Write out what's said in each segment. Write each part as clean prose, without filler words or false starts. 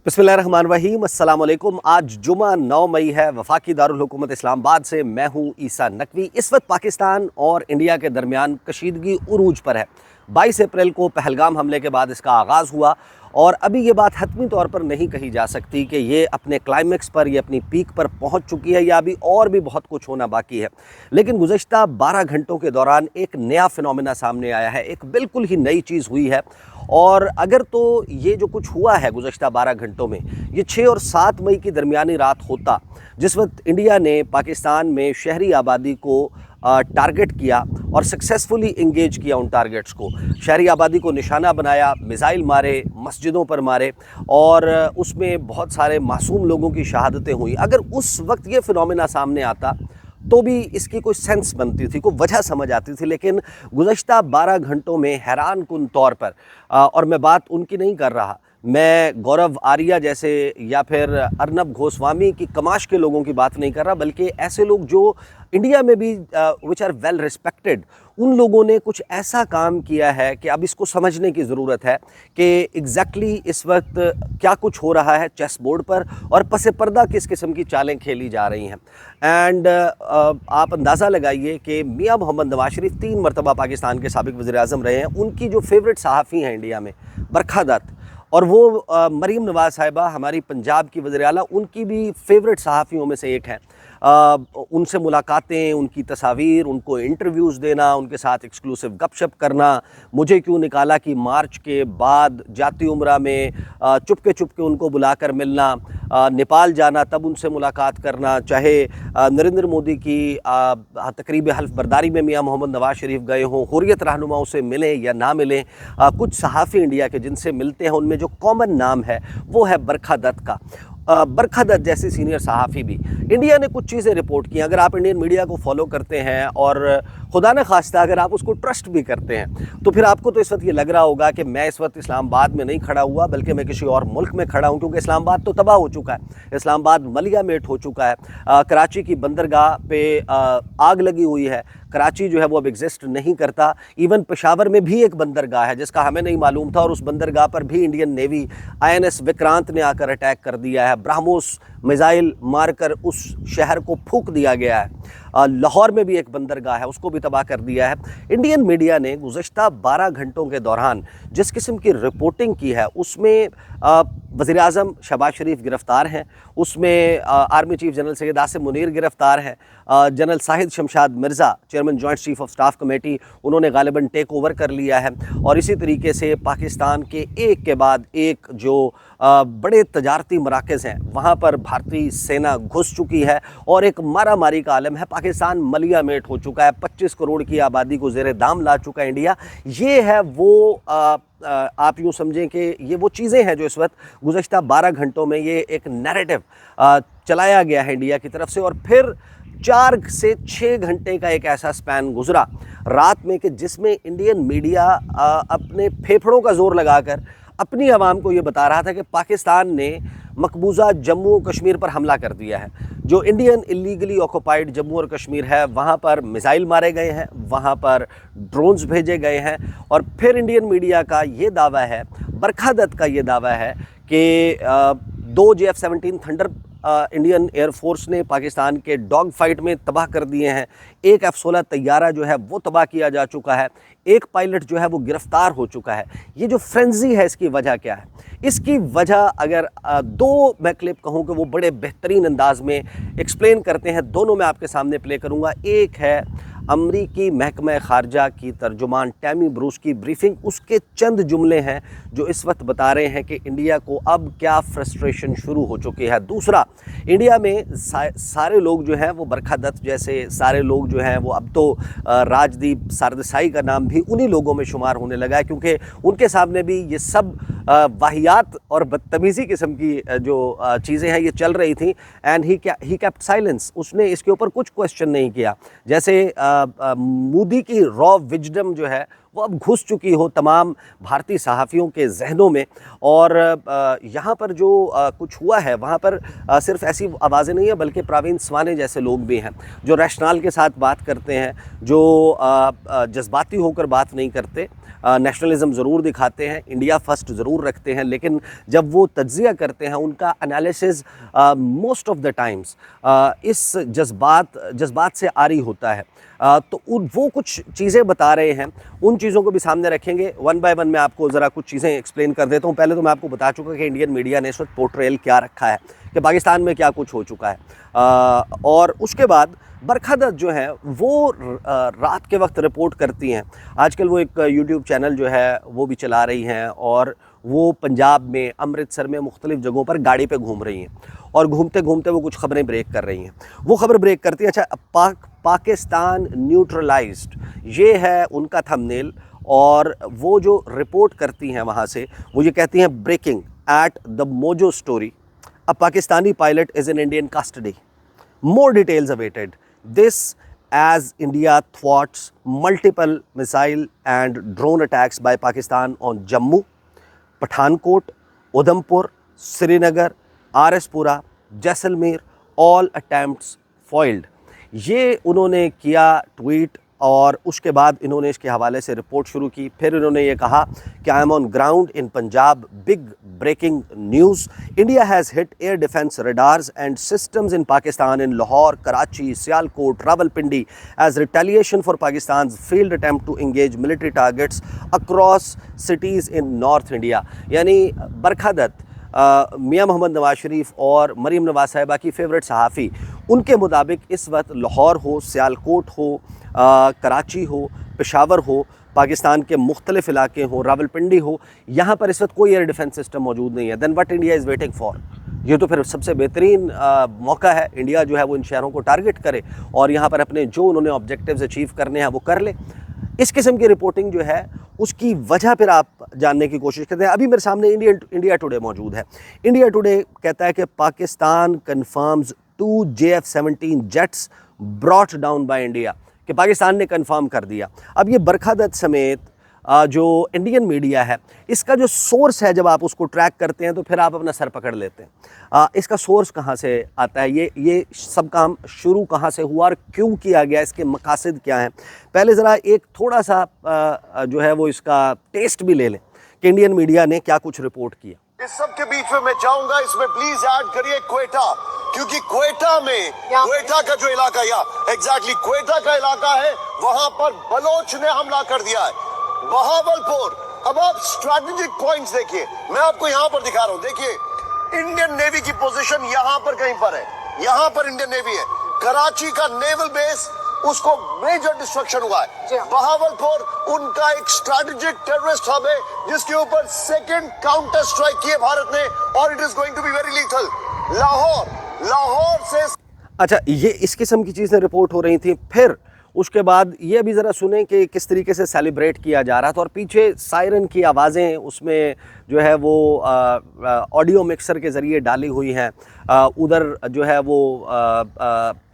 बिस्मिल्लाहिर्रहमानिर्रहीम, अस्सलाम वालेकुम। आज जुमा 9 मई है। वफाकी दारुल हुकूमत इस्लामाबाद से मैं हूँ ईसा नकवी। इस वक्त पाकिस्तान और इंडिया के दरमियान कशीदगी उरूज पर है। 22 अप्रैल को पहलगाम हमले के बाद इसका आगाज़ हुआ और अभी ये बात हतमी तौर पर नहीं कही जा सकती कि ये अपने क्लाइमेक्स पर, ये अपनी पीक पर पहुंच चुकी है या अभी और भी बहुत कुछ होना बाकी है। लेकिन गुज़श्ता 12 घंटों के दौरान एक नया फिनोमेना सामने आया है, एक बिल्कुल ही नई चीज़ हुई है। और अगर तो ये जो कुछ हुआ है गुज़श्ता 12 घंटों में, ये 6 और 7 मई की दरमियानी रात होता, जिस वक्त इंडिया ने पाकिस्तान में शहरी आबादी को टारगेट किया और सक्सेसफुली इंगेज किया उन टारगेट्स को, शहरी आबादी को निशाना बनाया, मिसाइल मारे, मस्जिदों पर मारे और उसमें बहुत सारे मासूम लोगों की शहादतें हुई। अगर उस वक्त ये फिनोमेना सामने आता तो भी इसकी कोई सेंस बनती थी, कोई वजह समझ आती थी। लेकिन गुज़श्ता 12 घंटों में हैरान कुन तौर पर, और मैं बात उनकी नहीं कर रहा, मैं गौरव आर्या जैसे या फिर अर्नब गोस्वामी की कमाश के लोगों की बात नहीं कर रहा, बल्कि ऐसे लोग जो इंडिया में भी विच आर वेल रिस्पेक्टेड, उन लोगों ने कुछ ऐसा काम किया है कि अब इसको समझने की ज़रूरत है कि एग्जैक्टली इस वक्त क्या कुछ हो रहा है चेस बोर्ड पर और पस पर्दा किस किस्म की चालें खेली जा रही हैं। एंड आप अंदाज़ा लगाइए कि मियां मोहम्मद नवाज शरीफ 3 मरतबा पाकिस्तान के साबिक वज़ीर-ए-आज़म रहे हैं। उनकी जो फेवरेट सहाफ़ी हैं इंडिया में, बरखा दत्त, और वो मरीम नवाज़ साहिबा हमारी पंजाब की वज़ीर आला, उनकी भी फेवरेट सहाफ़ियों में से एक हैं। उनसे मुलाकातें, उनकी तस्वीर, उनको इंटरव्यूज़ देना, उनके साथ एक्सक्लूसिव गपशप करना, मुझे क्यों निकाला कि मार्च के बाद जाती उम्रा में चुपके चुपके उनको बुलाकर मिलना, नेपाल जाना तब उनसे मुलाकात करना, चाहे नरेंद्र मोदी की तकरीब हल्फ बर्दारी में मियां मोहम्मद नवाज शरीफ गए हों, हुर्रियत रहनुमाओं से मिलें या ना मिलें, कुछ सहाफ़ी इंडिया के जिनसे मिलते हैं उनमें जो कॉमन नाम है वो है बरखा दत्त का। बरखा दत्त जैसी सीनियर सहाफ़ी भी, इंडिया ने कुछ चीज़ें रिपोर्ट की। अगर आप इंडियन मीडिया को फॉलो करते हैं और खुदा न खास्ता अगर आप उसको ट्रस्ट भी करते हैं, तो फिर आपको तो इस वक्त ये लग रहा होगा कि मैं इस वक्त इस्लामाबाद में नहीं खड़ा हुआ, बल्कि मैं किसी और मुल्क में खड़ा हूँ, क्योंकि इस्लामाबाद तो तबाह हो चुका है। इस्लामाबाद मलिया मेट हो चुका है। कराची की बंदरगाह पे आग लगी हुई है। कराची जो है वो अब एग्जिस्ट नहीं करता। इवन पेशावर में भी एक बंदरगाह है जिसका हमें नहीं मालूम था, और उस बंदरगाह पर भी इंडियन नेवी INS विक्रांत ने आकर अटैक कर दिया है। ब्राह्मोस मिसाइल मारकर उस शहर को फूंक दिया गया है। लाहौर में भी एक बंदरगाह है, उसको भी तबाह कर दिया है। इंडियन मीडिया ने गुज़श्ता 12 घंटों के दौरान जिस किस्म की रिपोर्टिंग की है, उसमें वज़ीर-ए-आज़म शहबाज शरीफ गिरफ़्तार हैं, उसमें army chief general Syed Asim Munir गिरफ़्तार हैं, general Shahid Shamshad Mirza chairman joint chief of staff committee, उन्होंने गालिबन टेक ओवर कर लिया है। और इसी तरीके से पाकिस्तान के एक के बाद एक जो बड़े तजारती मराकज़ हैं वहाँ पर भारतीय सेना घुस चुकी है और एक मारा मारी का आलम है। पाकिस्तान मलिया मेट हो चुका है, 25 करोड़ की आबादी को ज़ेरे दाम ला चुका है इंडिया। ये है वो आप यूँ समझें कि ये वो चीज़ें हैं जो इस वक्त गुज़श्ता 12 घंटों में ये एक नैरेटिव चलाया गया है इंडिया की तरफ से। और फिर 4 से 6 घंटे का एक ऐसा स्पैन गुजरा रात में कि जिसमें इंडियन मीडिया अपने फेफड़ों का जोर लगाकर अपनी आवाम को ये बता रहा था कि पाकिस्तान ने मकबूजा जम्मू कश्मीर पर हमला कर दिया है। जो इंडियन इलीगली ऑक्युपाइड जम्मू और कश्मीर है, वहाँ पर मिसाइल मारे गए हैं, वहाँ पर ड्रोन्स भेजे गए हैं। और फिर इंडियन मीडिया का ये दावा है, बरखा दत्त का ये दावा है कि 2 JF-17 थंडर इंडियन एयरफोर्स ने पाकिस्तान के डॉग फाइट में तबाह कर दिए हैं। एक F-16 तैयारा जो है वो तबाह किया जा चुका है। एक पायलट जो है वो गिरफ़्तार हो चुका है। ये जो फ्रेंजी है, इसकी वजह क्या है? इसकी वजह अगर 2 मैं क्लिप कहूँ कि वो बड़े बेहतरीन अंदाज में एक्सप्लेन करते हैं, दोनों मैं आपके सामने प्ले करूँगा। एक है अमरीकी महकमा ख़ारजा की तर्जुमान टैमी ब्रूस की ब्रीफिंग, उसके चंद जुमले हैं जो इस वक्त बता रहे हैं कि इंडिया को अब क्या फ्रस्ट्रेशन शुरू हो चुकी है। दूसरा, इंडिया में सारे लोग जो हैं वो बरखा दत्त जैसे सारे लोग जो हैं वो अब तो राजदीप सरदेसाई का नाम भी उन्हीं लोगों में शुमार होने लगा है, क्योंकि उनके सामने भी ये सब वाहियात और बदतमीज़ी किस्म की जो चीज़ें हैं ये चल रही थी। एंड ही केप्ट साइलेंस, उसने इसके ऊपर कुछ क्वेश्चन नहीं किया। जैसे मोदी की रॉ विजडम जो है वो अब घुस चुकी हो तमाम भारतीय सहाफ़ियों के जहनों में। और यहाँ पर जो कुछ हुआ है वहाँ पर सिर्फ ऐसी आवाज़ें नहीं है, बल्कि प्रवीण स्वाने जैसे लोग भी हैं जो रैशनल के साथ बात करते हैं, जो जज्बाती होकर बात नहीं करते, नेशनलिज्म ज़रूर दिखाते हैं, इंडिया फर्स्ट ज़रूर रखते हैं, लेकिन जब वो तज्ज़िया करते हैं उनका analysis most of the times इस जज्बात से आरी होता है। तो वो कुछ चीज़ें बता रहे हैं, उन चीज़ों को भी सामने रखेंगे। वन बाय वन मैं आपको ज़रा कुछ चीज़ें एक्सप्लेन कर देता हूँ। पहले तो मैं आपको बता चुका कि इंडियन मीडिया ने इस वक्त पोर्ट्रेयल क्या रखा है कि पाकिस्तान में क्या कुछ हो चुका है, और उसके बाद बरखा दत्त जो है वो रात के वक्त रिपोर्ट करती हैं। आजकल वो एक यूट्यूब चैनल जो है वो भी चला रही हैं, और वो पंजाब में, अमृतसर में, मुख्तलिफ़ जगहों पर गाड़ी पे घूम रही हैं, और घूमते घूमते वो कुछ खबरें ब्रेक कर रही हैं। वो खबर ब्रेक करती है, अच्छा पाकिस्तान न्यूट्रलाइज्ड, ये है उनका थंबनेल, और वो जो रिपोर्ट करती हैं वहाँ से वो ये कहती हैं, breaking at the Mojo story, a Pakistani pilot is in Indian custody, more details awaited. This as India thwarts multiple missile and drone attacks by Pakistan on Jammu, Pathankot, Udhampur, Srinagar, RS-Pura, Jaisalmer, all attempts foiled. ये उन्होंने किया tweet, और उसके बाद इन्होंने इसके हवाले से रिपोर्ट शुरू की। फिर इन्होंने ये कहा कि I am on ground in Punjab, big breaking news, India has hit air defence radars and systems in Pakistan in Lahore, Karachi, Sialkot, Rawalpindi as retaliation for Pakistan failed attempt to engage military targets across cities in north India. यानी बरखा दत्त, मियाँ मोहम्मद नवाज शरीफ और मरीम नवाज साहिबा की favourite सहाफ़ी, उनके मुताबिक इस वक्त लाहौर हो, सियालकोट हो, कराची हो, पेशावर हो, पाकिस्तान के मुख्तलिफ इलाके हो, रावलपिंडी हो, यहाँ पर इस वक्त कोई एयर डिफेंस सिस्टम मौजूद नहीं है। Then what India is waiting for? ये तो फिर सबसे बेहतरीन मौका है, इंडिया जो है वो इन शहरों को टारगेट करे और यहाँ पर अपने जो उन्होंने ऑब्जेक्टिव्स अचीव करने हैं वो कर ले। इस किस्म की रिपोर्टिंग जो है उसकी वजह फिर आप जानने की कोशिश करते हैं। अभी मेरे सामने इंडिया टुडे मौजूद है। इंडिया टुडे कहता है कि Pakistan confirms 2 JF-17 jets brought down by India, कि पाकिस्तान ने कंफर्म कर दिया। अब ये बरखा दत्त समेत जो इंडियन मीडिया है, इसका जो सोर्स है, जब आप उसको ट्रैक करते हैं तो फिर आप अपना सर पकड़ लेते हैं। इसका सोर्स कहाँ से आता है, ये सब काम शुरू कहाँ से हुआ और क्यों किया गया, इसके मकासद क्या हैं। पहले ज़रा एक थोड़ा सा जो है वो इसका टेस्ट भी ले लें कि इंडियन मीडिया ने क्या कुछ रिपोर्ट किया। इस सब के बीच में मैं चाहूंगा इसमें प्लीज ऐड करिए क्वेटा, क्योंकि क्वेटा में, क्वेटा का जो इलाका, या एग्जैक्टली क्वेटा का इलाका है, वहां पर बलोच ने हमला कर दिया है। बहावलपुर, अब आप स्ट्रैटेजिक पॉइंट्स देखिए, मैं आपको यहां पर दिखा रहा हूं, देखिए इंडियन नेवी की पोजीशन यहां पर कहीं पर है, यहां पर इंडियन नेवी है। कराची का नेवल बेस, उसको मेजर डिस्ट्रक्शन हुआ है। बहावलपुर उनका एक स्ट्रैटेजिक टेररिस्ट हब है जिसके ऊपर सेकंड काउंटर स्ट्राइक किए भारत ने, और it is going to be very lethal. Lahore से, अच्छा, ये इस किस्म की चीज़ें रिपोर्ट हो रही थी। फिर उसके बाद ये भी ज़रा सुने कि किस तरीके से सेलिब्रेट किया जा रहा था, और पीछे सायरन की आवाज़ें उसमें जो है वो ऑडियो मिक्सर के ज़रिए डाली हुई हैं। उधर जो है वो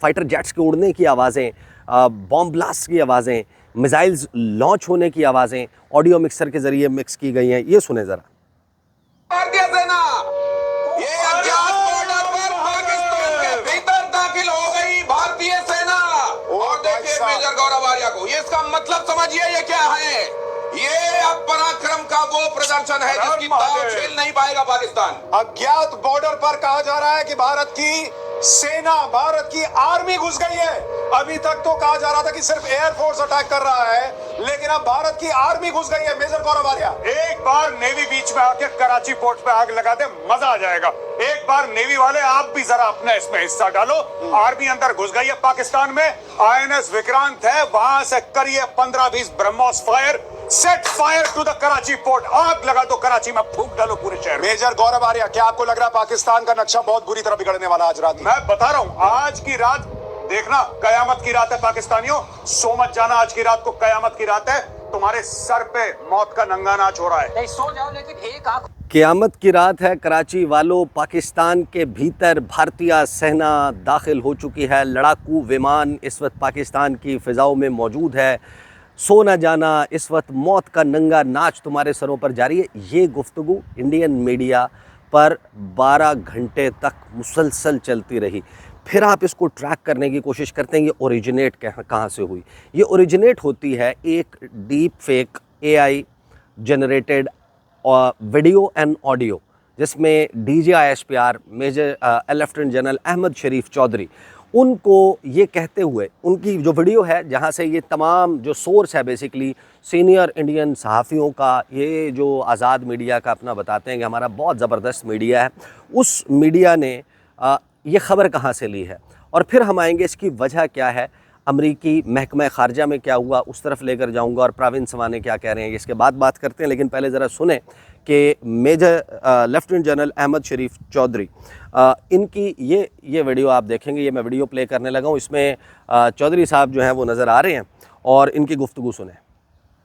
फाइटर जेट्स के उड़ने की आवाज़ें, बॉम्ब ब्लास्ट की आवाज़ें, मिसाइल्स लॉन्च होने की आवाज़ें ऑडियो मिक्सर के ज़रिए मिक्स की गई हैं। ये सुने ज़रा। भारतीय सेना ये अज्ञात बॉर्डर पर पाकिस्तान के भीतर दाखिल हो गई भारतीय सेना, और देखिए मेजर गौरव आर्या को, ये इसका मतलब समझिए ये क्या है। ये अब पराक्रम का वो प्रदर्शन है जिसकी दाव झेल नहीं पाएगा पाकिस्तान। अज्ञात बॉर्डर पर कहा जा रहा है कि भारत की सेना, भारत की आर्मी घुस गई है। अभी तक तो कहा जा रहा था कि सिर्फ एयरफोर्स अटैक कर रहा है, लेकिन अब भारत की आर्मी घुस गई है। मेजर गौरव आर्या, एक बार नेवी बीच में आके कराची पोर्ट पे आग लगा दे, मजा आ जाएगा। एक बार नेवी वाले आप भी जरा अपना इसमें हिस्सा डालो। आर्मी अंदर घुस गई है पाकिस्तान में, INS विक्रांत है, वहां से करिए 15-20 BrahMos fire, set fire to the Karachi port, आग लगा दो कराची में, फूंक डालो पूरे शहर। मेजर गौरव आर्या, क्या आपको लग रहा है पाकिस्तान का नक्शा बहुत बुरी तरह बिगड़ने वाला आज रात? मैं बता रहा हूं, आज की रात देखना कयामत की रात है पाकिस्तानियों, सो मत जाना, आज की रात को कयामत की रात है। तुम्हारे सर पे मौत का नंगा नाच हो रहा है। नहीं सो जाओ, लेकिन एक आंख क़यामत की रात है कराची वालों। पाकिस्तान के भीतर भारतीय सेना दाखिल हो चुकी है। लड़ाकू विमान इस वक्त पाकिस्तान की फ़िज़ाओं में मौजूद है। सो ना जाना, इस वक्त मौत का नंगा नाच तुम्हारे सरों पर जारी है, ये गुफ्तगू इंडियन मीडिया पर 12 घंटे तक मुसलसल चलती रही। फिर आप इसको ट्रैक करने की कोशिश करते हैं ये ओरिजिनेट कहाँ से हुई। ये ओरिजिनेट होती है एक deep fake AI generated video and audio, जिसमें DGISPR major lieutenant general Ahmed Sharif Chaudhry उनको ये कहते हुए, उनकी जो वीडियो है जहाँ से ये तमाम जो सोर्स है बेसिकली सीनियर इंडियन सहाफ़ियों का, ये जो आज़ाद मीडिया का अपना बताते हैं कि हमारा बहुत ज़बरदस्त मीडिया है, उस मीडिया ने ये ख़बर कहाँ से ली है। और फिर हम आएंगे इसकी वजह क्या है, अमरीकी महकमा ख़ारजा में क्या हुआ, उस तरफ लेकर जाऊंगा, और प्रवीण सवाने क्या कह रहे हैं इसके बाद बात करते हैं। लेकिन पहले ज़रा सुने कि major lieutenant general Ahmed Sharif Chaudhary इनकी ये वीडियो आप देखेंगे, ये मैं वीडियो प्ले करने लगा हूँ, इसमें चौधरी साहब जो हैं वो नज़र आ रहे हैं और इनकी गुफ्तगू सुने।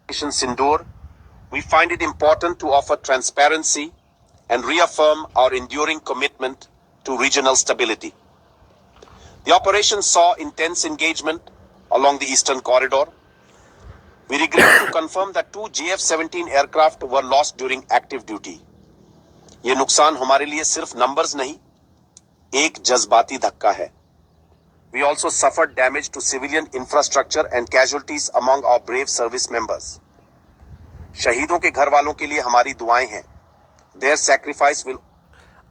Sindoor, we find it important to offer transparency and reaffirm our enduring commitment to regional stability. The operation saw intense engagement along the eastern corridor. We regret to confirm that 2 JF-17 aircraft were lost during active duty. ये नुकसान हमारे लिए सिर्फ numbers नहीं, एक जज्बाती धक्का है. We also suffered damage to civilian infrastructure and casualties among our brave service members. शहीदों के घर वालों के लिए हमारी दुआएं हैं. Their sacrifice will.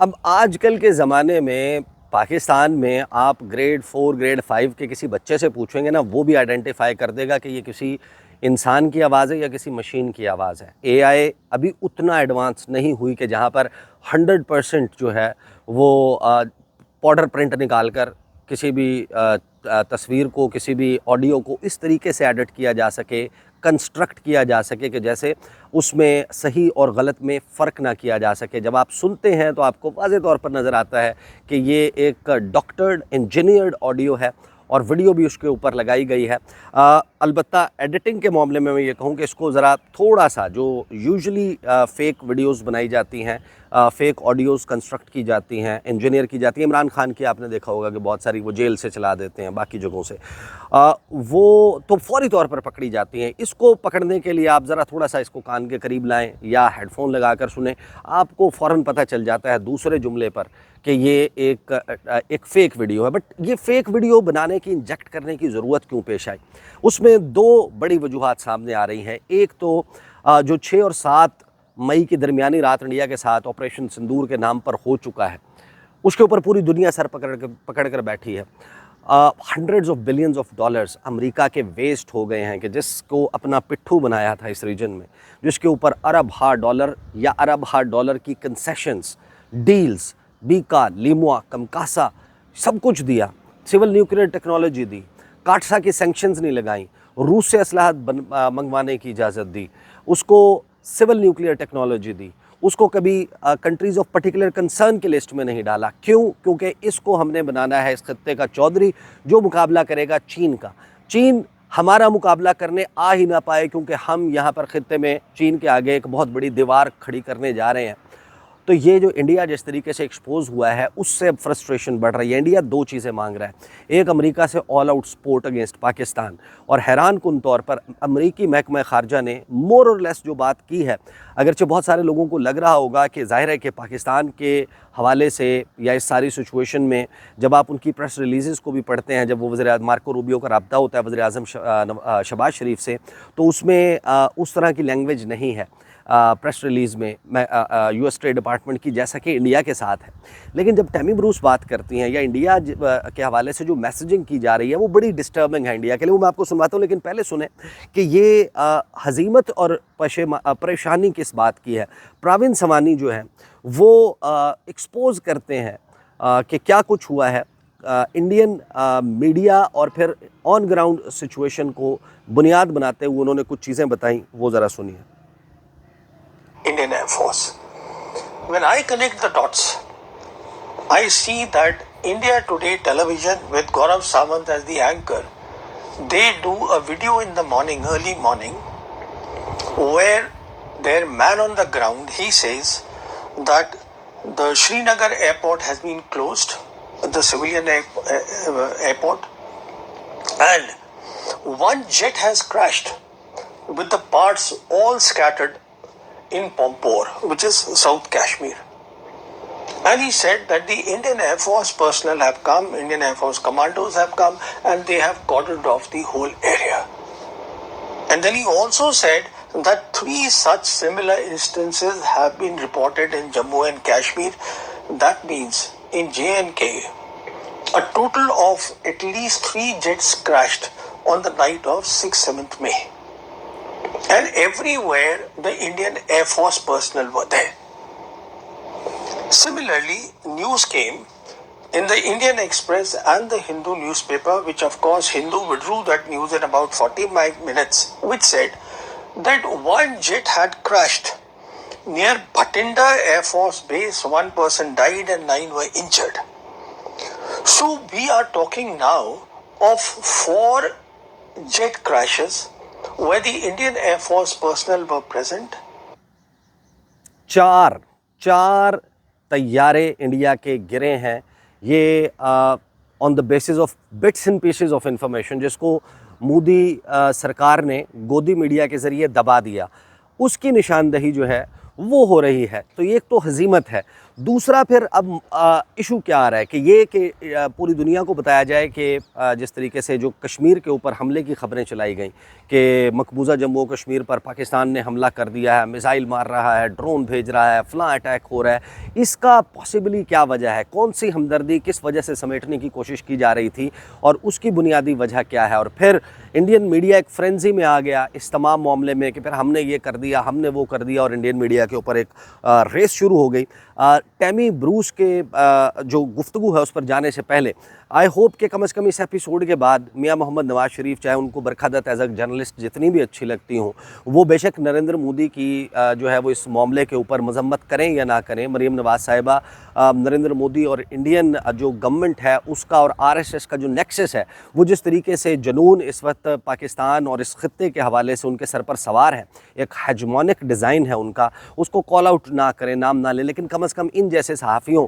अब आजकल के ज़माने में पाकिस्तान में आप ग्रेड 4 ग्रेड 5 के किसी बच्चे से पूछेंगे ना, वो भी आइडेंटिफाई कर देगा कि ये किसी इंसान की आवाज़ है या किसी मशीन की आवाज़ है। AI अभी उतना एडवांस नहीं हुई कि जहाँ पर 100% जो है वो पाउडर प्रिंट निकाल कर किसी भी तस्वीर को, किसी भी ऑडियो को इस तरीके से एडिट किया जा सके, कंस्ट्रक्ट किया जा सके कि जैसे उसमें सही और गलत में फ़र्क ना किया जा सके। जब आप सुनते हैं तो आपको वाज़े तौर पर नज़र आता है कि ये एक डॉक्टर्ड इंजीनियर्ड ऑडियो है और वीडियो भी उसके ऊपर लगाई गई है। अलबत्ता एडिटिंग के मामले में मैं ये कहूँ कि इसको ज़रा थोड़ा सा, जो यूजुअली फ़ेक वीडियोस बनाई जाती हैं, फ़ेक ऑडियोज़ कंस्ट्रक्ट की जाती हैं, इंजीनियर की जाती हैं, इमरान खान की आपने देखा होगा कि बहुत सारी वो जेल से चला देते हैं, बाकी जगहों से, वो तो फौरी तौर पर पकड़ी जाती हैं। इसको पकड़ने के लिए आप ज़रा थोड़ा सा इसको कान के करीब लाएं या हेडफोन लगा कर सुने, आपको फ़ौरन पता चल जाता है दूसरे जुमले पर कि ये एक फ़ेक वीडियो है। बट ये फ़ेक वीडियो बनाने की, इंजेक्ट करने की ज़रूरत क्यों पेश आई? उसमें दो बड़ी वजूहात सामने आ रही हैं। एक तो जो 6 और 7 मई की दरमियानी रात इंडिया के साथ ऑपरेशन सिंदूर के नाम पर हो चुका है, उसके ऊपर पूरी दुनिया सर पकड़ कर बैठी है। Hundreds of billions of dollars America के वेस्ट हो गए हैं कि जिसको अपना पिट्ठू बनाया था इस रीजन में, जिसके ऊपर अरब हा डॉलर की कंसेशंस, डील्स, बीका, लीमुआ, कमकासा सब कुछ दिया, सिविल न्यूक्लियर टेक्नोलॉजी दी, काटसा की सैंक्शंस नहीं लगाई, रूस से असलाहत मंगवाने की इजाज़त दी, उसको सिविल न्यूक्लियर टेक्नोलॉजी दी, उसको कभी कंट्रीज़ ऑफ पर्टिकुलर कंसर्न की लिस्ट में नहीं डाला। क्यों? क्योंकि इसको हमने बनाना है इस खत्ते का चौधरी जो मुकाबला करेगा चीन का। चीन हमारा मुकाबला करने आ ही ना पाए क्योंकि हम यहाँ पर खत्ते में चीन के आगे एक बहुत बड़ी दीवार खड़ी करने जा रहे हैं। तो ये जो इंडिया जिस तरीके से एक्सपोज हुआ है उससे अब फ्रस्ट्रेशन बढ़ रही है। इंडिया दो चीज़ें मांग रहा है, एक अमेरिका से all out support against Pakistan, और हैरान कुन तौर पर अमेरिकी महकमा ख़ारजा ने मोर और लेस जो बात की है, अगरचे बहुत सारे लोगों को लग रहा होगा कि ज़ाहिर है कि पाकिस्तान के हवाले से या इस सारी सिचुएशन में जब आप उनकी प्रेस रिलीज़ को भी पढ़ते हैं, जब वो वज़ीर मार्को रूबियो का रब्ता होता है वज़ीर आज़म शहबाज शरीफ से, तो उसमें उस तरह की लैंग्वेज नहीं है प्रेस रिलीज़ में US स्टेट डिपार्टमेंट की, जैसा कि इंडिया के साथ है। लेकिन जब तमीम रूस बात करती हैं या इंडिया के हवाले से जो मैसेजिंग की जा रही है वो बड़ी डिस्टर्बिंग है इंडिया के लिए। वो मैं आपको सुनवाता हूँ, लेकिन पहले सुने कि ये हज़ीमत और परेशानी किस बात की है। प्रवीण सवानी जो है वो एक्सपोज करते हैं कि क्या कुछ हुआ है इंडियन मीडिया, और फिर ऑन ग्राउंड सिचुएशन को बुनियाद बनाते हुए उन्होंने कुछ चीज़ें बताई, वो ज़रा सुनिए। Indian Air Force. When I connect the dots, I see that India Today television with Gaurav Samant as the anchor, they do a video in the morning, early morning, where their man on the ground, he says that the Srinagar airport has been closed, the civilian airport, and one jet has crashed. with the parts all scattered in Pampore, which is South Kashmir. And he said that the Indian Air Force personnel have come, Indian Air Force commandos have come, and they have cordoned off the whole area. And then he also said that 3 such similar instances have been reported in Jammu and Kashmir. That means in J&K, a total of at least 3 jets crashed on the night of 6th-7th May. And everywhere the Indian Air Force personnel were there. Similarly, news came in the Indian Express and the Hindu newspaper, which of course Hindu withdrew that news in about 45 minutes, which said that 1 jet had crashed near Bhatinda Air Force Base. 1 person died and 9 were injured. So we are talking now of 4 jet crashes where the Indian Air Force personnel were present. चार तैयारे India के गिरे हैं, ये on the basis of bits and pieces of information जिसको मोदी सरकार ने गोदी मीडिया के ज़रिए दबा दिया, उसकी निशानदही जो है वो हो रही है। तो ये एक तो हजीमत है। दूसरा फिर अब इशू क्या आ रहा है कि पूरी दुनिया को बताया जाए कि जिस तरीके से जो कश्मीर के ऊपर हमले की ख़बरें चलाई गई कि मकबूजा जम्मू कश्मीर पर पाकिस्तान ने हमला कर दिया है, मिसाइल मार रहा है, ड्रोन भेज रहा है, फलां अटैक हो रहा है, इसका पॉसिबली क्या वजह है? कौन सी हमदर्दी किस वजह से समेटने की कोशिश की जा रही थी और उसकी बुनियादी वजह क्या है? और फिर इंडियन मीडिया एक फ्रेंजी में आ गया इस तमाम मामले में कि फिर हमने ये कर दिया, हमने वो कर दिया, और इंडियन मीडिया के ऊपर एक रेस शुरू हो गई। टैमी ब्रूस के जो गुफ्तगू है उस पर जाने से पहले आई होप कि कम से कम इस एपिसोड के बाद मियां मोहम्मद नवाज शरीफ, चाहे उनको बरखदत एज अ जर्नलिस्ट जितनी भी अच्छी लगती हों, वो बेशक नरेंद्र मोदी की जो है वो इस मामले के ऊपर मजम्मत करें या ना करें, मरीम नवाज साहिबा नरेंद्र मोदी और इंडियन जो गवर्नमेंट है उसका और आरएसएस का जो नेक्सस है, वो जिस तरीके से जुनून इस वक्त पाकिस्तान और इस खत्ते के हवाले से उनके सर पर सवार है, एक हेजमोनिक डिज़ाइन है उनका, उसको कॉल आउट ना करें, नाम ना लें, लेकिन कम से कम इन जैसे सहाफ़ियों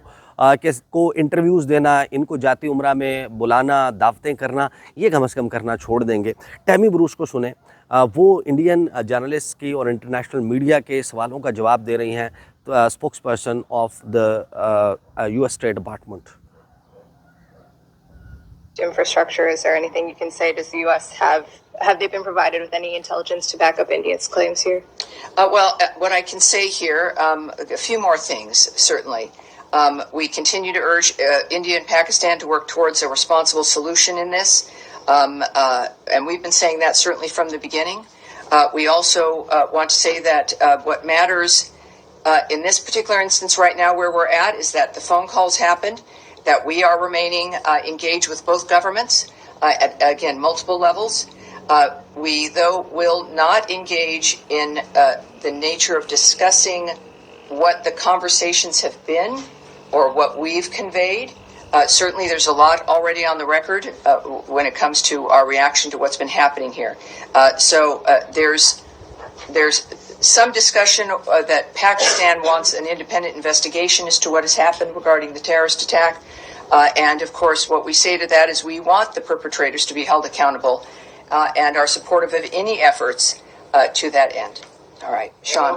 को इंटरव्यूज़ देना, इनको जाती उम्रा में बुलाना, दावतें करना, ये कम से कम करना छोड़ देंगे। टैमी ब्रूस को सुने, वो इंडियन जर्नलिस्ट की और इंटरनेशनल मीडिया के सवालों का जवाब दे रही हैं, spokes person of the US state department. Infrastructure, is there anything you can say? Does the U.S. have they been provided with any intelligence to back up India's claims here? What I can say here, a few more things, certainly. We continue to urge India and Pakistan to work towards a responsible solution in this, and we've been saying that certainly from the beginning. We also want to say that what matters in this particular instance right now where we're at is that the phone calls happened, that we are remaining engaged with both governments at, again, multiple levels. We, though, will not engage in the nature of discussing what the conversations have been or what we've conveyed. Certainly there's a lot already on the record when it comes to our reaction to what's been happening here. So there's some discussion that Pakistan wants an independent investigation as to what has happened regarding the terrorist attack. And of course, what we say to that is we want the perpetrators to be held accountable and are supportive of any efforts to that end. All right, Sean.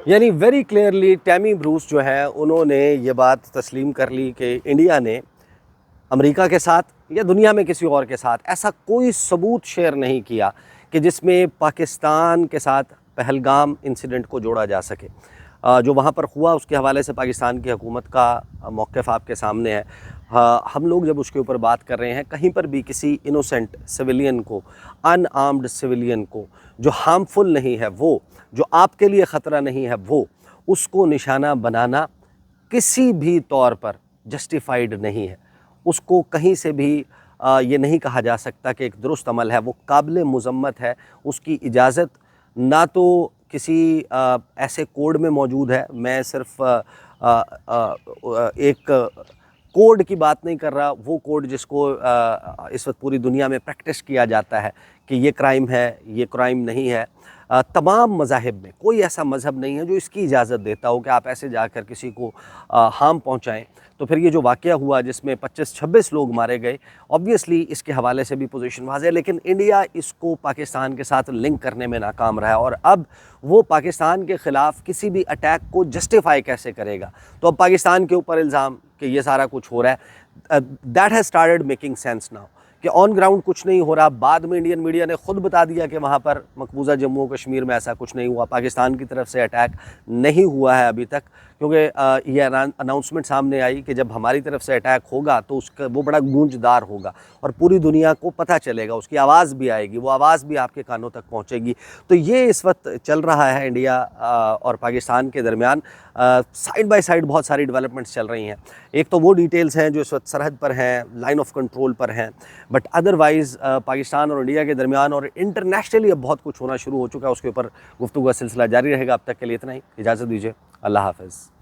यानी very clearly Tammy Bruce जो है उन्होंने ये बात तस्लीम कर ली कि India ने अमेरिका के साथ या दुनिया में किसी और के साथ ऐसा कोई सबूत शेयर नहीं किया कि जिसमें पाकिस्तान के साथ पहलगाम इंसिडेंट को जोड़ा जा सके। जो वहाँ पर हुआ उसके हवाले से पाकिस्तान की हुकूमत का मौक़िफ़ आपके सामने है। हम लोग जब उसके ऊपर बात कर रहे हैं, कहीं पर भी किसी इनोसेंट सिविलियन को, अनआर्म्ड सिविलियन को जो हार्मफुल नहीं है, वो जो आपके लिए ख़तरा नहीं है, वो उसको निशाना बनाना किसी भी तौर पर जस्टिफाइड नहीं है। उसको कहीं से भी ये नहीं कहा जा सकता कि एक दुरुस्त अमल है, वो काबिल मुज़म्मत है। उसकी इजाज़त ना तो किसी ऐसे कोड में मौजूद है, मैं सिर्फ एक कोड की बात नहीं कर रहा, वो कोड जिसको इस वक्त पूरी दुनिया में प्रैक्टिस किया जाता है कि ये क्राइम है, ये क्राइम नहीं है। तमाम मज़ाहिब में कोई ऐसा मज़हब नहीं है जो इसकी इजाज़त देता हो कि आप ऐसे जाकर किसी को हार्म पहुंचाएं। तो फिर ये जो वाक़या हुआ जिसमें 25-26 लोग मारे गए, ऑब्वियसली इसके हवाले से भी पोजीशन वाज़ेह है, लेकिन इंडिया इसको पाकिस्तान के साथ लिंक करने में नाकाम रहा है। और अब वो पाकिस्तान के ख़िलाफ़ किसी भी अटैक को जस्टिफाई कैसे करेगा? तो अब पाकिस्तान के ऊपर इल्ज़ाम कि ये सारा कुछ हो रहा है, that has started making sense now कि ऑन ग्राउंड कुछ नहीं हो रहा। बाद में इंडियन मीडिया ने ख़ुद बता दिया कि वहाँ पर मकबूजा जम्मू कश्मीर में ऐसा कुछ नहीं हुआ, पाकिस्तान की तरफ से अटैक नहीं हुआ है अभी तक, क्योंकि ये अनाउंसमेंट सामने आई कि जब हमारी तरफ से अटैक होगा तो उसका वो बड़ा गूंजदार होगा और पूरी दुनिया को पता चलेगा, उसकी आवाज़ भी आएगी, वो आवाज़ भी आपके कानों तक पहुँचेगी। तो ये इस वक्त चल रहा है इंडिया और पाकिस्तान के दरमियान। साइड बाय साइड बहुत सारी डेवलपमेंट्स चल रही हैं। एक तो वो डिटेल्स हैं जो इस वक्त सरहद पर हैं, लाइन ऑफ कंट्रोल पर हैं, बट अदरवाइज़ पाकिस्तान और इंडिया के दरमियान और इंटरनेशनली अब बहुत कुछ होना शुरू हो चुका है। उसके ऊपर गुफ्तगू का सिलसिला जारी रहेगा। अब तक के लिए इतना ही, इजाज़त दीजिए, अल्लाह हाफ़िज़।